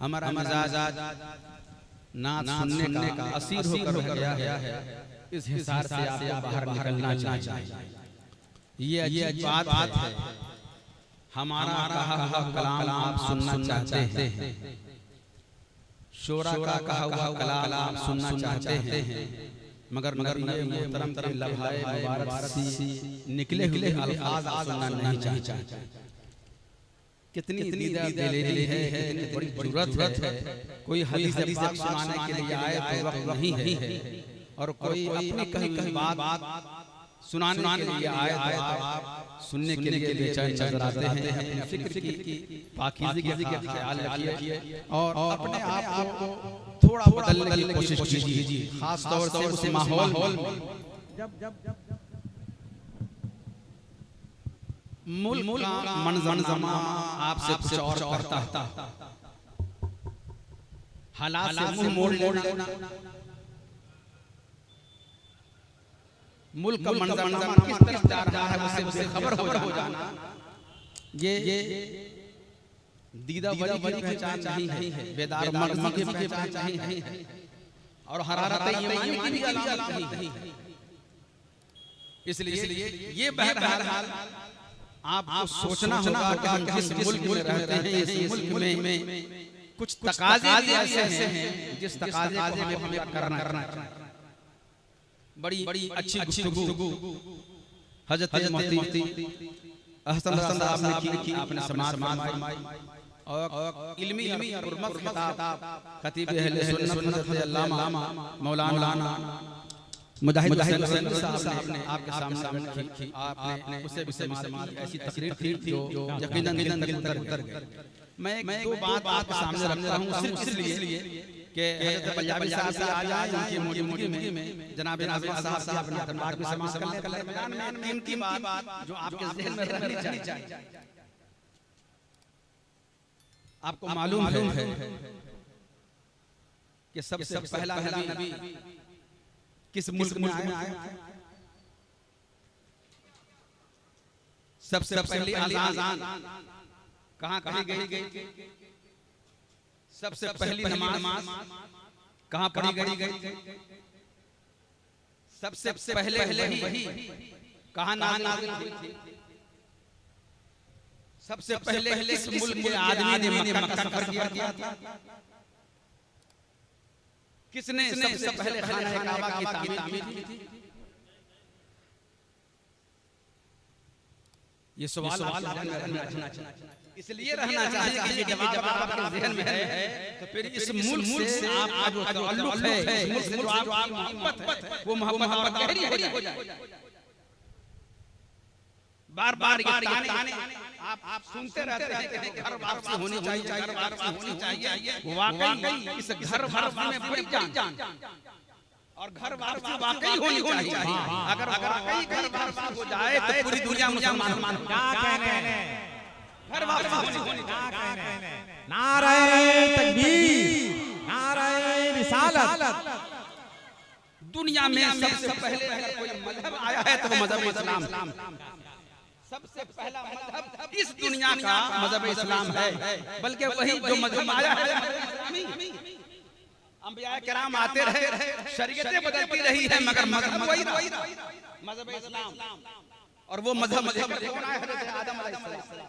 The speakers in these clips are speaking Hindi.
हमारा मिजाज नाच सुनने का असीर होकर गया है। इस हिसाब से आपको बाहर निकलना चाहिए। ये बात है। हमारा कहा हुआ कलाम आप सुनना चाहते हैं, शोरा का कहा हुआ कलाम आप सुनना चाहते हैं, मगर ये मोहतरम के लम्हाए मुबारक सी निकले हुए अल्फाज आप सुनना नहीं चाहते। कितनी दिलेरी है, कितनी बड़ी जरूरत है। कोई हदीस पाक सुनाने के लिए आए तो वक्त नहीं है, और कोई अपनी कही बात सुनाने के लिए आए तो आप सुनने के लिए बेचैन नजर आते हैं। अपनी फिक्र की पाकीज़गी का ख्याल रखिए और अपने आप को थोड़ा बदलने की कोशिश कीजिए, खास तौर से उस माहौल में जब मुल्क का मंजरमा आपसे कुछ और करता, हालात से मुंह मोड़ लेना, मुल्क का मंजरमा किस तरफ जा रहा है उससे खबर हो जाना, ये दीदा वली की पहचान नहीं है, बेदार मर्द की पहचान नहीं है, और हरारत ईमान की भी अलामत नहीं है। इसलिए ये बहरहाल आपको सोचना होगा कि हम जिस मुल्क में रहते हैं, इस मुल्क में कुछ तकाज़े ऐसे हैं जिस तकाज़े को हमें करना। बड़ी अच्छी गुफ्तगू हज़रत मुफ्ती अहसन साहब ने की, आपने समाज फरमाई, और इल्मी और खिताब खतीब अहले सुन्नत हज़रत अल्लामा मौलाना मुजाहिद हुसैन साहब ने आपके सामने की। आपने उससे भी समाज ऐसी तकरीर थी जो यकीनन दिल तक उतर गई। मैं दो बात आपके सामने रख रहा हूं सिर्फ इसलिए कि हज़रत पंजाबी साहब से आ जाए, उनकी मौजूदगी में जनाब नाज़िम साहब अपने दरबार में समाअत कर लें। कीमती बात जो आपके ज़हन में रहनी चाहिए। आपको मालूम है कि सबसे पहला नबी किस मुल्क में आया? सबसे पहली अज़ान कहाँ कही गई? सबसे पहली नमाज कहाँ पढ़ी गई? सबसे पहले वही कहाँ नाज़िल हुई थी? सबसे पहले किस मुल्क के आदमी ने मक्का का सफर किया था? किसने सबसे पहले खाना काबा की तामीर की थी? ये सवाल इसलिए रहना चाहिए कि जब आपके ज़हन में है तो फिर इस मुल्क से आपका जो ताल्लुक है, इस मुल्क से आपकी मोहब्बत है, वो मोहब्बत गहरी हो जाए। बार-बार ये ताने आप सुनते रहते हैं, घर वापसी होनी चाहिए। वाकई इस घर वापसी में बड़ी जान और घर वापसी वाकई होनी चाहिए। अगर वाकई घर वापसी हो जाए तो पूरी दुनिया मुसलमान क्या कहने, घर वापसी होनी चाहिए। नारे तकबीर, नारे रिसालत। दुनिया में सबसे पहले अगर कोई मजहब आया है तो मजहब इस्लाम। सबसे पहला मजहब इस दुनिया का मजहब इस्लाम है, बल्कि वही जो मजहब आया है। अंबिया किराम आते रहे, शरीयतें बदलती रही है, मगर मजहब वही मजहब इस्लाम। और वो मजहब कौन आया? हज़रत आदम अलैहिस्सलाम।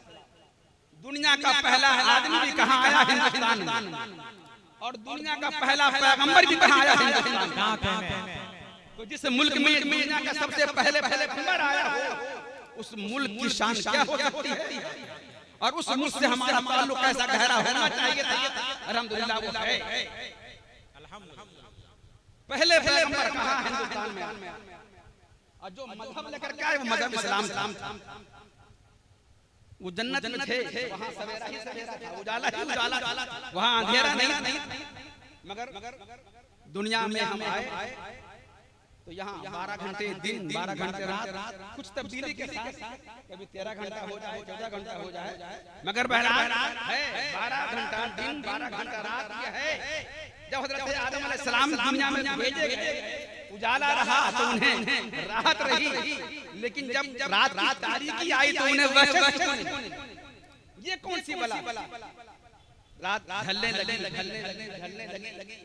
दुनिया का पहला आदमी भी कहाँ आया? हिंदुस्तान में। और दुनिया का पहला पैगंबर भी कहाँ आया? हिंदुस्तान में। तो जिस मुल्क में दुनिया का सबसे पहले पैगंबर आया हो, उस मुल्क की शान क्या हो सकती है? और उस मुल्क से हमारा ताल्लुक कैसा गहरा होना चाहिए था? अल्हम्दुलिल्लाह वो है। पहले पैगंबर कहाँ हिंदुस्तान में, और जो मजहब लेकर के आए वो मजहब इस्लाम था। वो जन्नत में थे, वहाँ सवेरा ही सवेरा था, उजाला ही उजाला, वहाँ अंधेरा नहीं। मगर दुनिया में हम आए तो यहाँ 12 घंटे दिन, 12 घंटे रात, कुछ तब्दीली के साथ कभी 13 घंटा हो जाए, 14 घंटा हो जाए, मगर बहरहाल है 12 घंटा दिन, 12 घंटा रात ये है। जब हज़रत आदम अलैहिस्सलाम दुनिया में भेजे गए, उजाला रहा तो उन्हें राहत रही, लेकिन जब रात तारीकी आई तो उन्हें वहशत। ये कौन सी बला? रात ढलने लगे,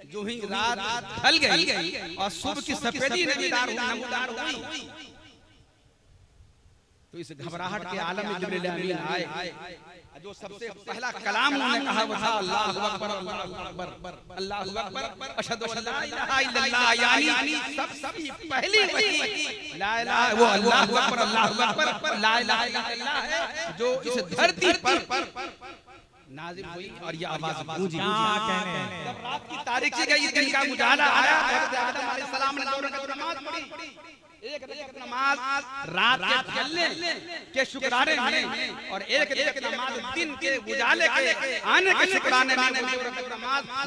जो ही रात ढल गई और सुबह की सफेदी नमूदार हुई, तो इस घबराहट के आलम में जिब्रील अमीन आए। जो सबसे पहला कलाम उन्होंने कहा वो था अल्लाहु अकबर, अल्लाहु अकबर, अल्लाहु अकबर, अशहदु अल्ला इलाहा इल्लल्लाह, यानी सबसे पहली वही ला इलाहा वो अल्लाहु अकबर, अल्लाहु अकबर, ला इलाहा इल्लल्लाह है, जो इस धरती पर नाज़िल हुई और ये आवाज गूंजी। जब रात की तारीकी का इस दिन का उजाला आया, हज़रत आदम अलैहिस्सलाम ने 2 रकात नमाज पढ़ी, एक रकात नमाज रात के ढलने के शुक्राने में और एक नमाज दिन के उजाले के आने के शुक्राने में, 2 रकात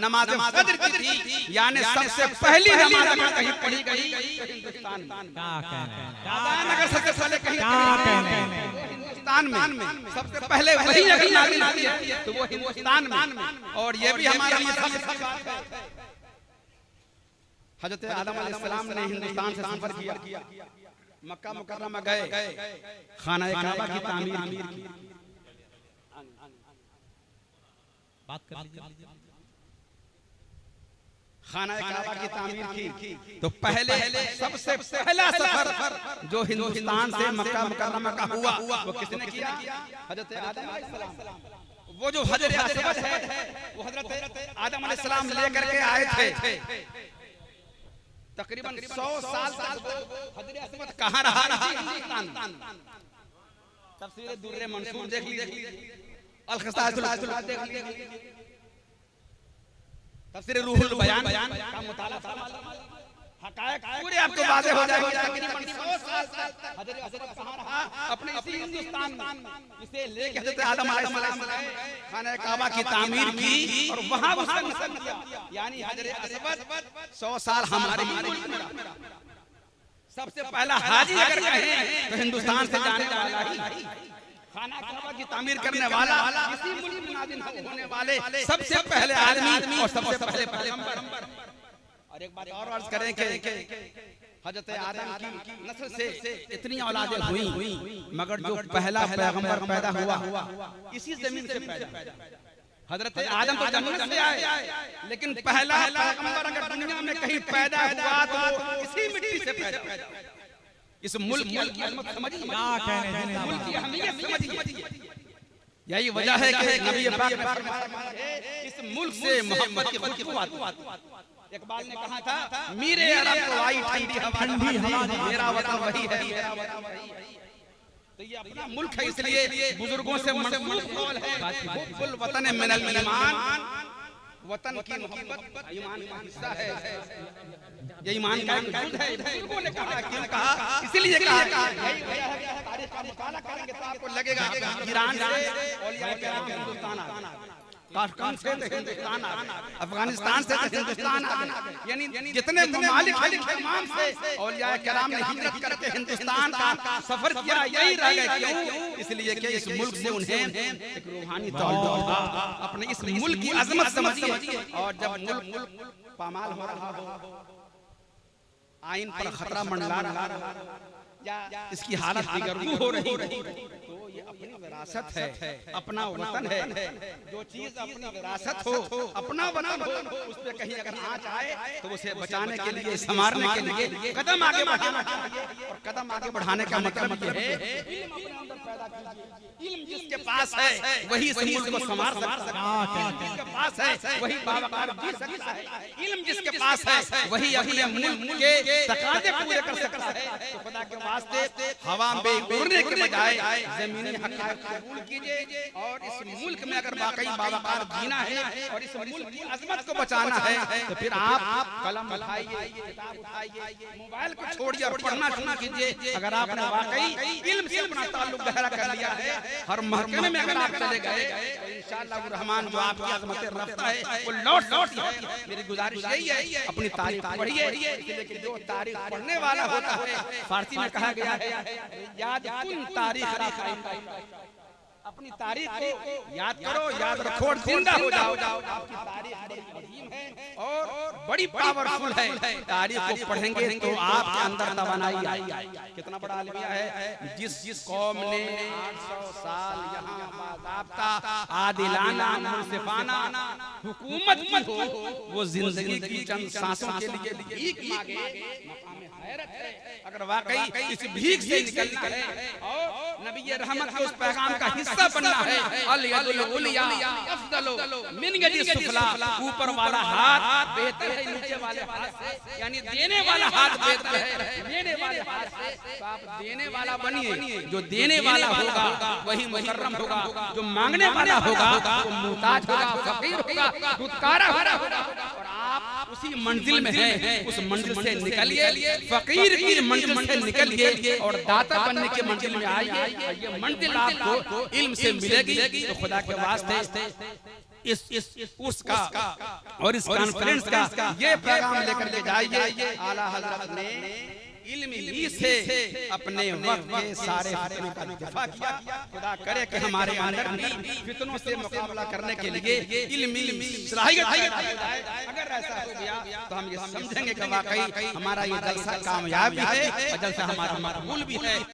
नमाज फज्र की थी, यानी सबसे पहली नमाज अगर कहीं पढ़ी गई हिंदुस्तान में, क्या कहना है, अगर सबसे पहले कहीं हिंदुस्तान में सबसे पहले वही अगर नाज़िल हुई है तो वो हिंदुस्तान में। और ये भी हमारे लिए सबसे बात है, हज़रत आदम अलैहिस्सलाम ने हिंदुस्तान से सफर किया, मक्का मुकर्रमा गए, खाना काबा की तामीर की, बात कर लीजिए, खाना काबा की तामीर की। तो पहले सबसे पहला सफर जो हिंदुस्तान से मक्का मुकर्रमा का हुआ वो किसने किया? हज़रत आदम अलैहिस्सलाम। वो जो हजर असवद है वो हज़रत आदम अलैहिस्सलाम लेकर के आए थे। तकरीबन 100 साल तक हजर असवद कहाँ रहा? हिंदुस्तान। तफसीर दुर्रे मंसूर देख लीजिए, अल-खसाइसुल देख लीजिए, तफसीर रूहुल बयान का मुताला, हकायक पूरे आपको वाज़ेह हो जाएगा। तकरीबन 100 साल तक हजर असवद कहाँ रहा? अपने इसी हिंदुस्तान में। इसे लेके हज़रत आदम अलैहिस्सलाम खाना काबा की तामीर की और वहाँ उसका नस्ल किया, यानी हजर असवद 100 साल हमारे मुल्क में रहा। सबसे पहला हाजी अगर कहें तो हिंदुस्तान से जाने वाला ही, खाना काबा की तामीर करने वाला, इसी मुल्क में नाज़िल होने वाले सबसे पहले आदमी और सबसे पहले पैगंबर। और एक बात और अर्ज करें कि हज़रत आदम की नस्ल से इतनी औलादें हुई, मगर जो पहला पैगंबर पैदा हुआ इसी जमीन से पैदा। हज़रत आदम तो जन्नत से आए, लेकिन पहला पैगंबर अगर दुनिया में कहीं पैदा हुआ तो इसी मिट्टी से पैदा। इस मुल्क की अजमत समझिए, मुल्क की अहमियत समझिए। यही वजह है कि नबी पाक इस मुल्क से मोहब्बत की खुशबू आती। इकबाल ने कहा था, मेरे अरब को आई ठंडी हवा, मेरा वतन वही है। तो ये अपना मुल्क है, इसलिए बुजुर्गों से मंसूब कौल है, कुल वतन मिनल ईमान, वतन की मोहब्बत ईमान का हिस्सा है, ये ईमान का वजूद है। बुजुर्गों ने कहा, क्यों कहा? इसलिए कहा, यही वजह है कि तारीख का मुताला करेंगे तो आपको लगेगा ईरान से औलिया किराम हिंदुस्तान आ गए, ताशकंद से हिंदुस्तान आ गए, अफगानिस्तान से हिंदुस्तान आ गए, यानी जितने ममालिक हैं तमाम से औलिया किराम ने हिजरत करके हिंदुस्तान का सफर किया। यही रह गए, क्यों? इसलिए कि इस मुल्क से उन्हें एक रूहानी ताल्लुक था, अपने इस मुल्क की अजमत समझिए। और जब मुल्क पामाल हो रहा हो, आइन पर खतरा मंडरा रहा या इसकी हालत बिगड़ती हो रही, तो ये अपनी विरासत है, अपना वतन है। जो चीज अपनी विरासत हो, अपना वतन हो, उस पे कहीं अगर आँच आए तो उसे बचाने के लिए, संवारने के लिए कदम आगे बढ़ाना चाहिए। और कदम आगे बढ़ाने का मतलब ये है इल्म अपने अंदर पैदा कीजिए। इल्म जिसके पास है वही इस मुल्क को संवार सकता है, जिसके पास है वही बावकार जी सकता है, इल्म जिसके पास है वही अपने मुल्क के तकाज़े पूरे कर सकता है। तो खुदा के वास्ते हवा में उड़ने के बजाय जमीनी हक़ाइक़ कबूल कीजिए। और इस मुल्क में अगर वाकई बावकार जीना है और इस मुल्क की अज़मत को बचाना है तो फिर आप कलम उठाइए, किताब उठाइए, मोबाइल को छोड़िए और पढ़ना शुरू कीजिए। अगर आपने वाकई इल्म से अपना ताल्लुक गहरा कर लिया है, हर महकमे में अगर आप चले गए तो इंशाअल्लाह रहमान जो आपकी अज़मतें रखता है वो लौट है। मेरी गुजारिश यही है, अपनी तारीख पढ़िए, इसलिए कि जो तारीख पढ़ने वाला होता है, फारसी में कहा गया है, याद कुन तारीख, अपनी तारीख को याद करो, याद रखो, जिंदा हो जाओ। आपकी तारीख बड़ी अजीम है और बड़ी पावरफुल है। तारीख को पढ़ेंगे तो आपके अंदर तवानाई आएगी। कितना बड़ा आलमिया है। जिस कौम ने 800 साल यहाँ बाज़ाब्ता आदिलाना मुनसिफाना हुकूमत की हो, वो जिंदगी की चंद सांसों के लिए भीख मांगे, मकाम हैरत है। अगर वाकई इस भीख से निकलना है और नबी रहमत के उस पैगाम का हिस्सा बनना है, अल यदुल उलिया अफदलु मिन यदि सुफला, ऊपर वाला हाथ बेहतर है नीचे वाले हाथ से, यानी देने वाला हाथ बेहतर है लेने वाले हाथ से। तो आप देने वाला बनिए, जो देने वाला होगा वही मुकर्रम होगा, जो मांगने वाला होगा वो मुहताज होगा, फकीर होगा, दुत्कारा होगा। और आप उसी मंजिल में हैं, उस मंजिल से निकलिए, फकीर की मंजिल से निकलिए और दाता बनने की मंजिल में आइए। ये मंजिल आपको इल्म से मिलेगी। तो खुदा के वास्ते इस उसका और इस कॉन्फ्रेंस का ये पैगाम लेकर के जाइए। आला हज़रत ने इल्म ही से अपने वक्त के सारे फितनों का दिफा किया। खुदा करे कि हमारे अंदर भी फितनों से मुकाबला करने के लिए इल्मी सलाहियत पैदा हो जाए। अगर ऐसा हो गया तो हम ये समझेंगे कि वाकई हमारा ये जलसा कामयाब भी है और जलसा हमारा मकबूल भी है।